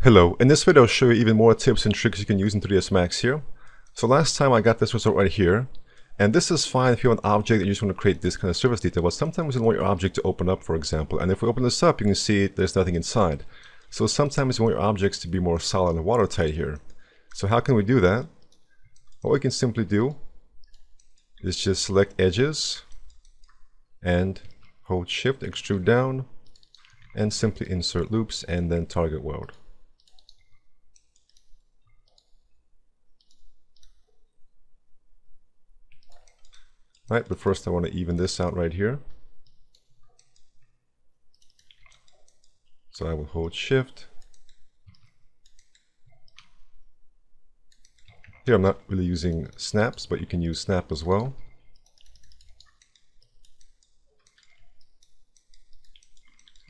Hello, in this video I'll show you even more tips and tricks you can use in 3ds Max here. So last time I got this result right here, and this is fine if you have an object and you just want to create this kind of surface detail, but sometimes you want your object to open up, for example, and if we open this up you can see there's nothing inside. So sometimes you want your objects to be more solid and watertight here. So how can we do that? What we can simply do is just select edges and hold shift, extrude down, and simply insert loops and then target weld. Right, but first I want to even this out right here. So I will hold shift. Here I'm not really using snaps, but you can use snap as well.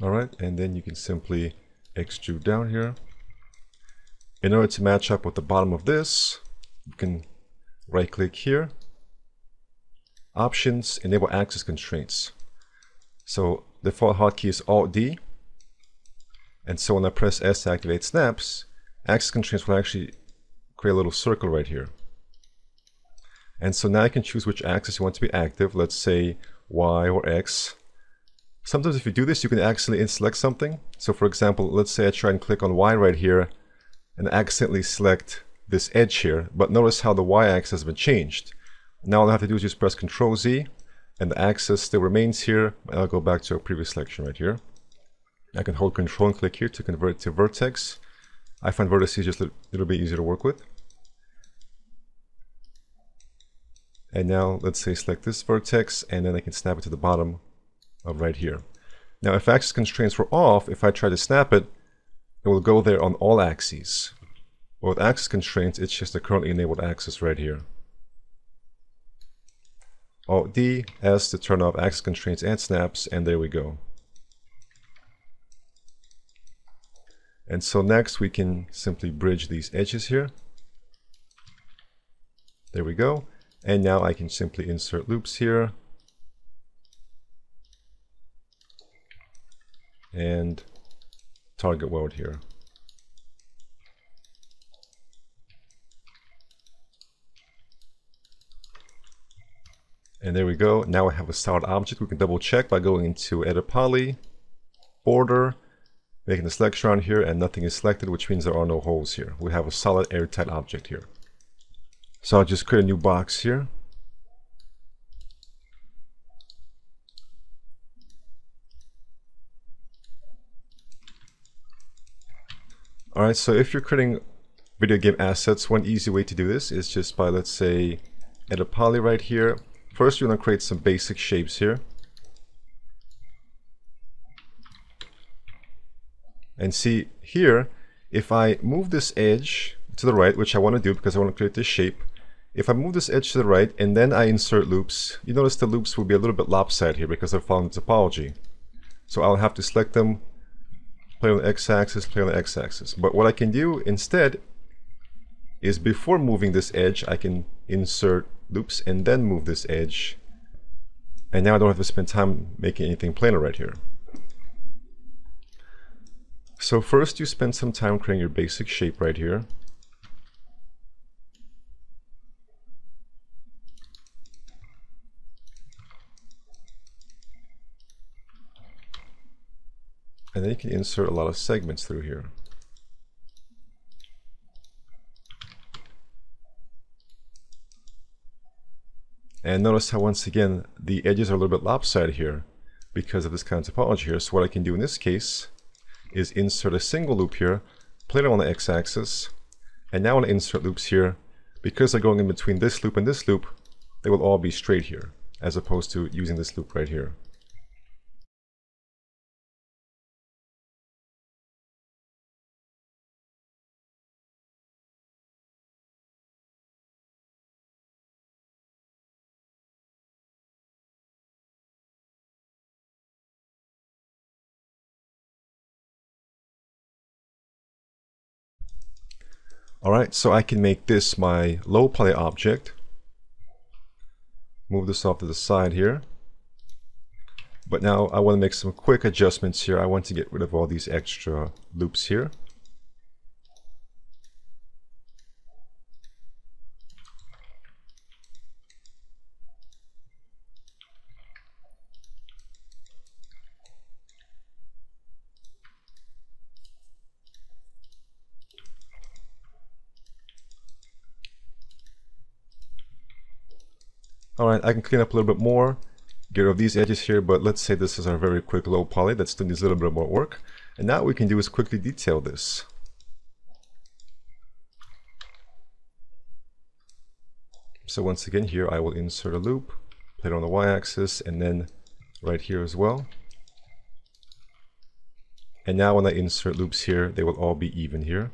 Alright, and then you can simply extrude down here. In order to match up with the bottom of this, you can right click here. Options, enable axis constraints. So the default hotkey is Alt D. And so when I press S to activate snaps, axis constraints will actually create a little circle right here. And so now I can choose which axis you want to be active, let's say Y or X. Sometimes if you do this, you can accidentally select something. So for example, let's say I try and click on Y right here and accidentally select this edge here, but notice how the Y axis has been changed. Now all I have to do is just press Ctrl Z and the axis still remains here, and I'll go back to a previous selection right here. I can hold Ctrl and click here to convert it to vertex. I find vertices just a little bit easier to work with. And now let's say select this vertex and then I can snap it to the bottom of right here. Now if axis constraints were off, if I try to snap it, it will go there on all axes. But with axis constraints, it's just a currently enabled axis right here. Alt D, S to turn off axis constraints and snaps, and there we go. And so next we can simply bridge these edges here. There we go. And now I can simply insert loops here. And target weld here. And there we go. Now I have a solid object. We can double check by going into Edit Poly, Border, making the selection around here, and nothing is selected, which means there are no holes here. We have a solid airtight object here. So I'll just create a new box here. Alright, so if you're creating video game assets, one easy way to do this is just by, let's say, Edit Poly right here. First, you're going to create some basic shapes here. And see here, if I move this edge to the right, which I want to do because I want to create this shape, if I move this edge to the right and then I insert loops, you notice the loops will be a little bit lopsided here because they're following the topology. So I'll have to select them, play on the x-axis, play on the x-axis. But what I can do instead is before moving this edge, I can insert loops and then move this edge. And now I don't have to spend time making anything planar right here. So first you spend some time creating your basic shape right here. And then you can insert a lot of segments through here. And notice how once again the edges are a little bit lopsided here because of this kind of topology here. So what I can do in this case is insert a single loop here, play it on the x-axis, and now I want to insert loops here. Because they're going in between this loop and this loop, they will all be straight here, as opposed to using this loop right here. Alright, so I can make this my low poly object. Move this off to the side here. But now I want to make some quick adjustments here. I want to get rid of all these extra loops here. Alright, I can clean up a little bit more, get rid of these edges here, but let's say this is our very quick low poly that still needs a little bit more work. And now what we can do is quickly detail this. So once again here I will insert a loop, play it on the y-axis, and then right here as well. And now when I insert loops here, they will all be even here.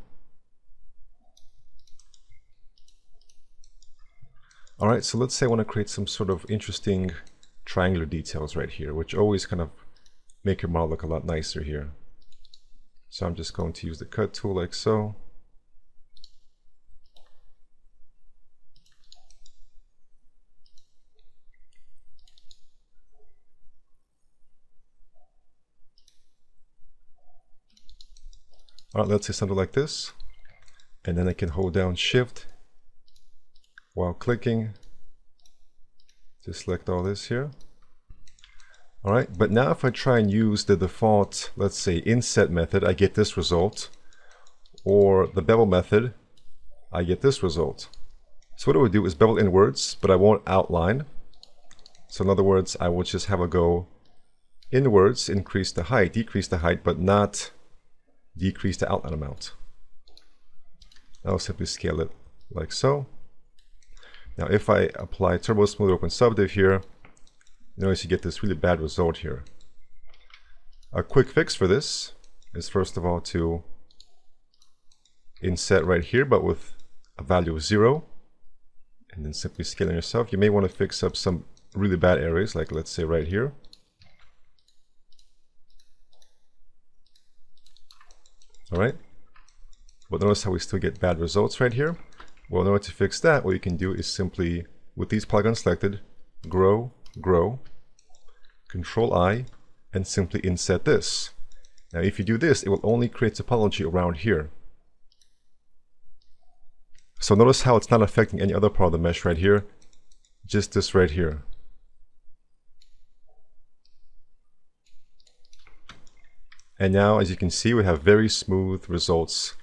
Alright, so let's say I want to create some sort of interesting triangular details right here, which always kind of make your model look a lot nicer here. So I'm just going to use the cut tool like so. Alright, let's say something like this. And then I can hold down Shift while clicking to select all this here. Alright, but now if I try and use the default, let's say, inset method, I get this result. Or the bevel method, I get this result. So what I would do is bevel inwards, but I won't outline. So in other words, I will just have a go inwards, increase the height, decrease the height, but not decrease the outline amount. I'll simply scale it like so. Now if I apply Turbo Smooth Open Subdiv here, notice you get this really bad result here. A quick fix for this is first of all to inset right here, but with a value of 0, and then simply scaling yourself. You may want to fix up some really bad areas, like let's say right here. Alright, but notice how we still get bad results right here. Well, in order to fix that, what you can do is simply, with these polygons selected, grow, Control I, and simply inset this. Now if you do this, it will only create topology around here. So notice how it's not affecting any other part of the mesh right here, just this right here. And now, as you can see, we have very smooth results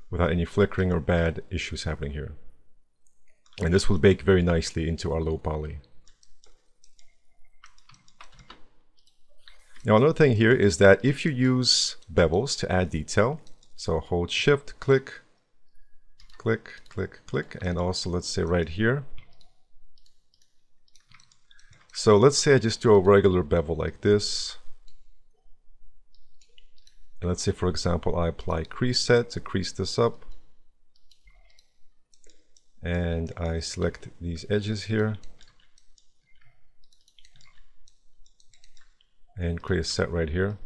without any flickering or bad issues happening here. And this will bake very nicely into our low poly. Now another thing here is that if you use bevels to add detail, so hold Shift, click, and also let's say right here. So let's say I just do a regular bevel like this. And let's say, for example, I apply crease set to crease this up. And I select these edges here. And create a set right here.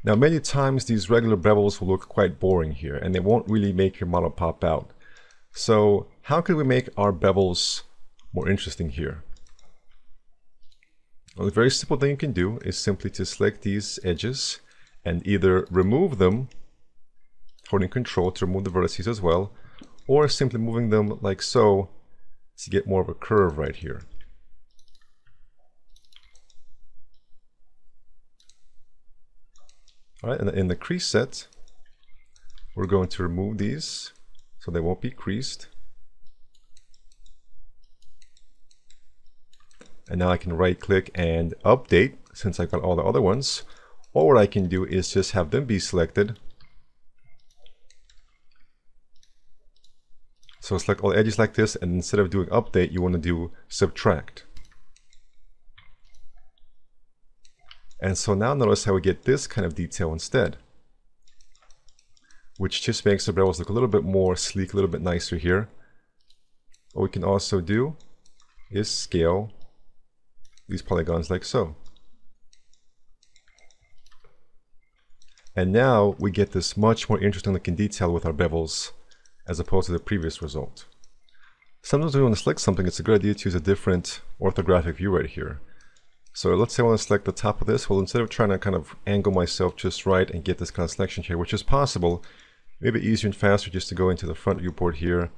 Now many times these regular bevels will look quite boring here, and they won't really make your model pop out. So how can we make our bevels more interesting here? Well, a very simple thing you can do is simply to select these edges and either remove them, holding Control to remove the vertices as well, or simply moving them like so to get more of a curve right here. All right, and in the crease set, we're going to remove these so they won't be creased. And now I can right click and update since I've got all the other ones. Or what I can do is just have them be selected. So select all edges like this, and instead of doing update, you want to do subtract. And so now notice how we get this kind of detail instead, which just makes the bevels look a little bit more sleek, a little bit nicer here. What we can also do is scale these polygons like so. And now we get this much more interesting looking detail with our bevels as opposed to the previous result. Sometimes when we want to select something, it's a good idea to use a different orthographic view right here. So let's say I want to select the top of this. Well, instead of trying to kind of angle myself just right and get this kind of selection here, which is possible, maybe easier and faster just to go into the front viewport here,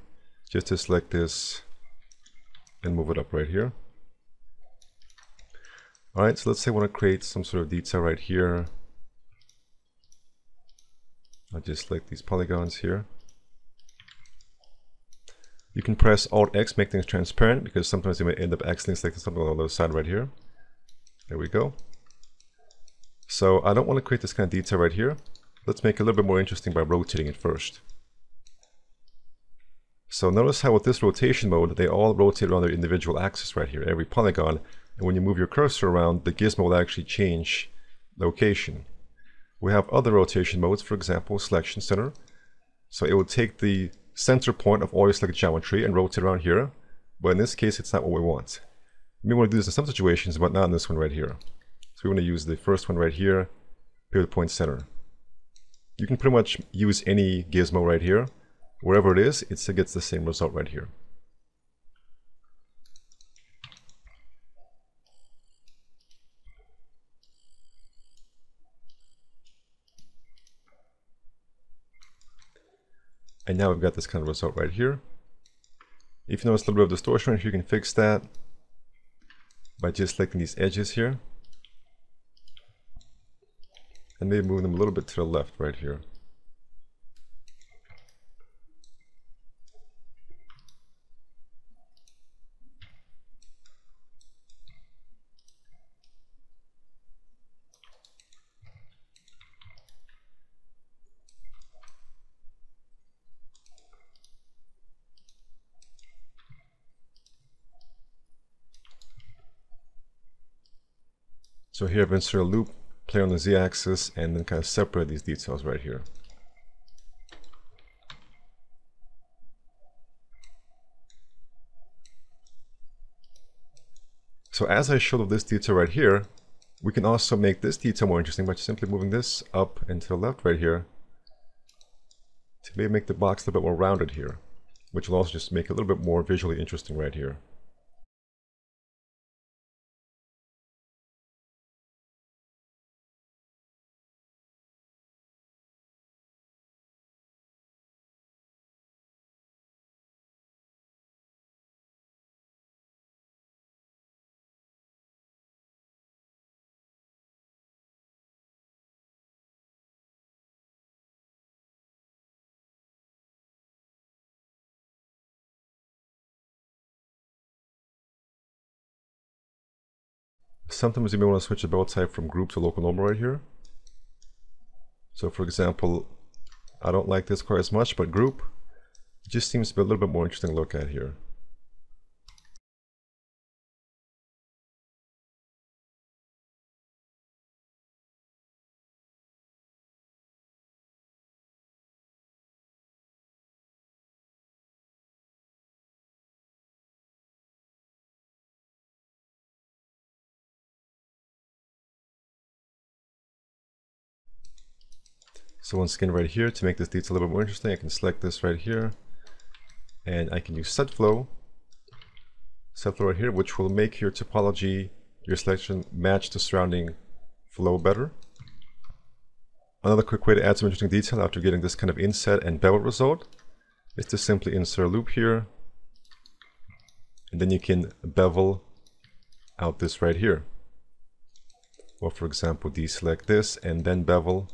just to select this and move it up right here. Alright, so let's say I want to create some sort of detail right here. I'll just select these polygons here. You can press Alt-X, make things transparent, because sometimes you may end up accidentally selecting something on the other side right here. There we go. So I don't want to create this kind of detail right here. Let's make it a little bit more interesting by rotating it first. So notice how with this rotation mode, they all rotate around their individual axis right here, every polygon. And when you move your cursor around, the gizmo will actually change location. We have other rotation modes, for example, selection center. So it will take the center point of all your selected geometry and rotate around here. But in this case, it's not what we want. We may want to do this in some situations, but not in this one right here. So we want to use the first one right here, pivot point center. You can pretty much use any gizmo right here. Wherever it is, it gets the same result right here. And now we've got this kind of result right here. If you notice a little bit of distortion right here, you can fix that by just selecting these edges here. And maybe move them a little bit to the left right here. So here I've inserted a loop, play on the z-axis, and then kind of separate these details right here. So as I showed with this detail right here, we can also make this detail more interesting by just simply moving this up and to the left right here to maybe make the box a little bit more rounded here, which will also just make it a little bit more visually interesting right here. Sometimes you may want to switch the belt type from group to local normal right here. So for example, I don't like this quite as much, but group just seems to be a little bit more interesting to look at here. So once again right here, to make this detail a little bit more interesting, I can select this right here, and I can use set flow right here, which will make your topology, your selection, match the surrounding flow better. Another quick way to add some interesting detail after getting this kind of inset and bevel result is to simply insert a loop here, and then you can bevel out this right here. Or for example, deselect this and then bevel,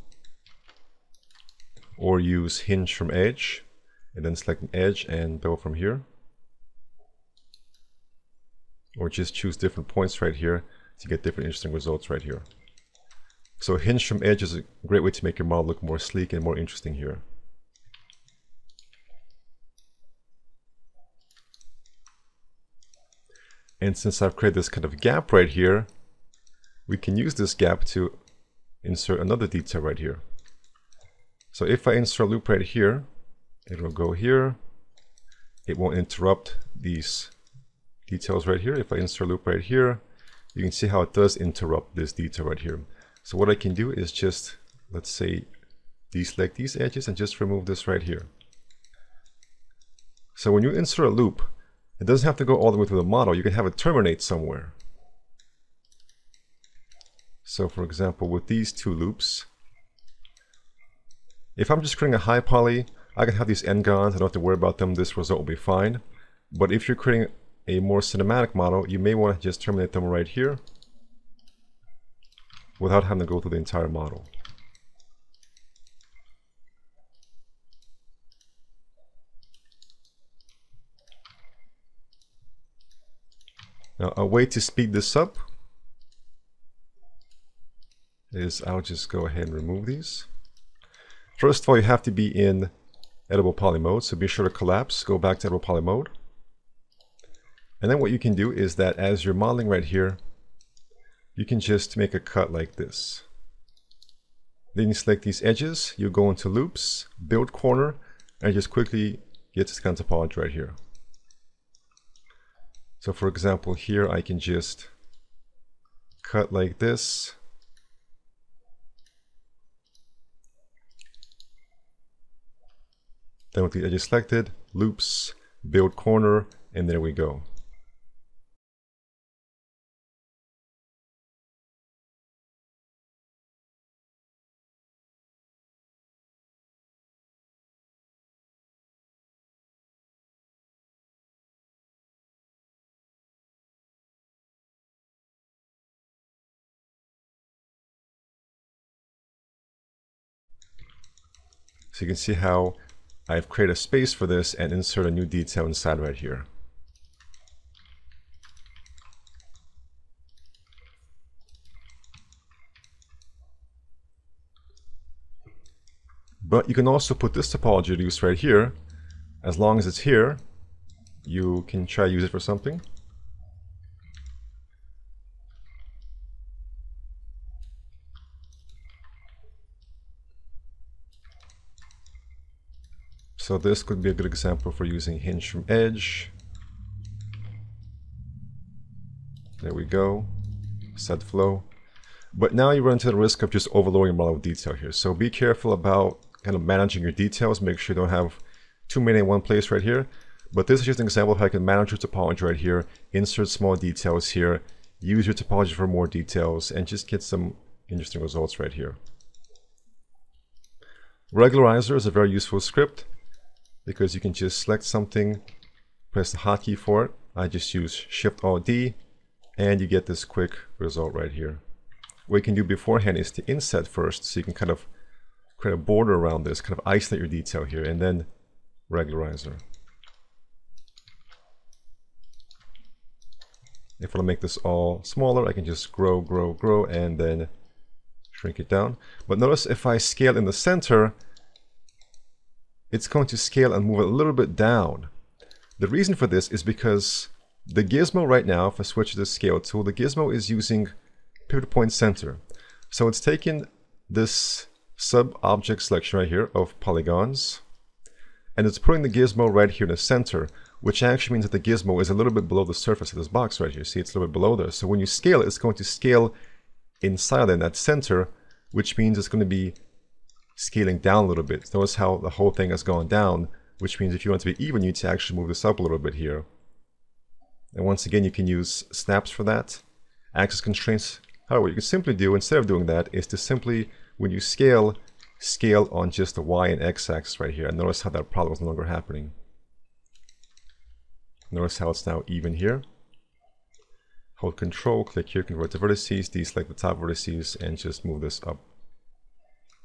or use hinge from edge and then select an edge and bevel from here, or just choose different points right here to get different interesting results right here. So hinge from edge is a great way to make your model look more sleek and more interesting here. And since I've created this kind of gap right here, we can use this gap to insert another detail right here. So if I insert a loop right here, it will go here. It won't interrupt these details right here. If I insert a loop right here, you can see how it does interrupt this detail right here. So what I can do is just, let's say, deselect these edges and just remove this right here. So when you insert a loop, it doesn't have to go all the way through the model. You can have it terminate somewhere. So for example, with these two loops, if I'm just creating a high poly, I can have these n-gons, I don't have to worry about them, this result will be fine. But if you're creating a more cinematic model, you may want to just terminate them right here without having to go through the entire model. Now, a way to speed this up is I'll just go ahead and remove these. First of all, you have to be in editable poly mode, so be sure to collapse, go back to editable poly mode. And then what you can do is that as you're modeling right here, you can just make a cut like this. Then you select these edges, you go into loops, build corner, and just quickly get this kind of topology right here. So for example, here I can just cut like this. Then with the edges selected, loops, build corner, and there we go. So you can see how I've created a space for this and insert a new detail inside right here. But you can also put this topology to use right here. As long as it's here, you can try to use it for something. So this could be a good example for using hinge from edge. There we go. Set flow. But now you run into the risk of just overloading your model with detail here. So be careful about kind of managing your details. Make sure you don't have too many in one place right here. But this is just an example of how you can manage your topology right here, insert small details here, use your topology for more details, and just get some interesting results right here. Regularizer is a very useful script because you can just select something, press the hotkey for it. I just use Shift-Alt-D, and you get this quick result right here. What you can do beforehand is to inset first, so you can kind of create a border around this, kind of isolate your detail here, and then regularizer. If I want to make this all smaller, I can just grow, grow, grow, and then shrink it down. But notice if I scale in the center, it's going to scale and move it a little bit down. The reason for this is because the gizmo right now, if I switch to the scale tool, the gizmo is using pivot point center. So it's taken this sub-object selection right here of polygons, and it's putting the gizmo right here in the center, which actually means that the gizmo is a little bit below the surface of this box right here. See, it's a little bit below there. So when you scale it, it's going to scale inside in that center, which means it's going to be scaling down a little bit. Notice how the whole thing has gone down, which means if you want to be even, you need to actually move this up a little bit here. And once again, you can use snaps for that. Axis constraints. However, what you can simply do, instead of doing that, is to simply, when you scale, scale on just the Y and X axis right here. And notice how that problem is no longer happening. Notice how it's now even here. Hold Control, click here, convert to vertices, deselect the top vertices, and just move this up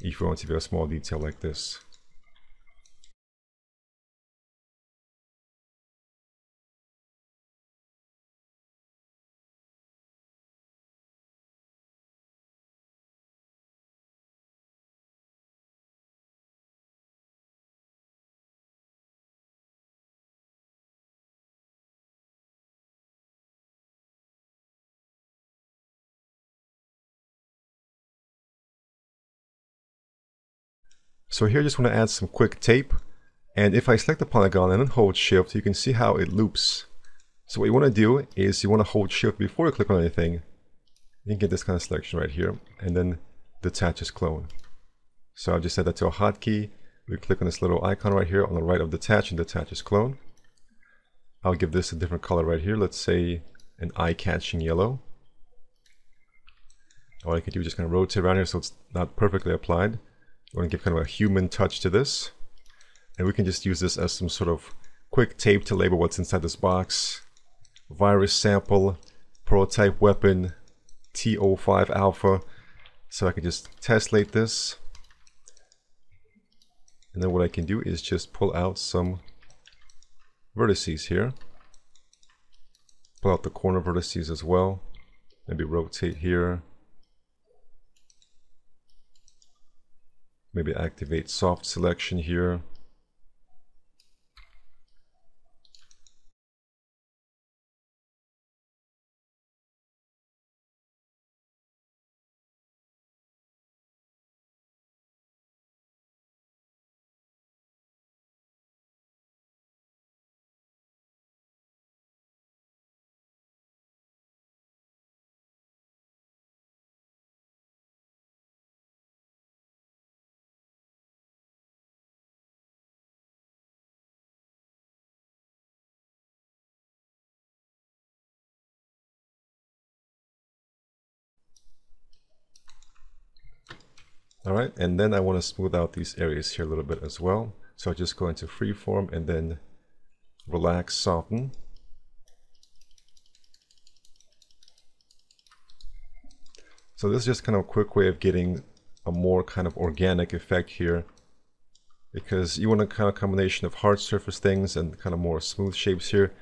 if you want to be a small detail like this. So here I just want to add some quick tape, and if I select the polygon and then hold shift, you can see how it loops. So what you want to do is you want to hold shift before you click on anything. You can get this kind of selection right here, and then detach as clone. So I'll just set that to a hotkey. We click on this little icon right here on the right of detach and detach as clone. I'll give this a different color right here. Let's say an eye-catching yellow. All I can do is just kind of rotate around here so it's not perfectly applied. I want to give kind of a human touch to this, and we can just use this as some sort of quick tape to label what's inside this box. Virus sample, prototype weapon, T05 alpha. So I can just tessellate this, and then what I can do is just pull out some vertices here, pull out the corner vertices as well. Maybe rotate here. Maybe activate soft selection here. Alright, and then I want to smooth out these areas here a little bit as well. So I just go into freeform and then relax, soften. So this is just kind of a quick way of getting a more kind of organic effect here, because you want a kind of combination of hard surface things and kind of more smooth shapes here.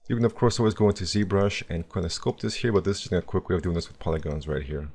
You can of course always go into ZBrush and kind of sculpt this here, but this is just a quick way of doing this with polygons right here.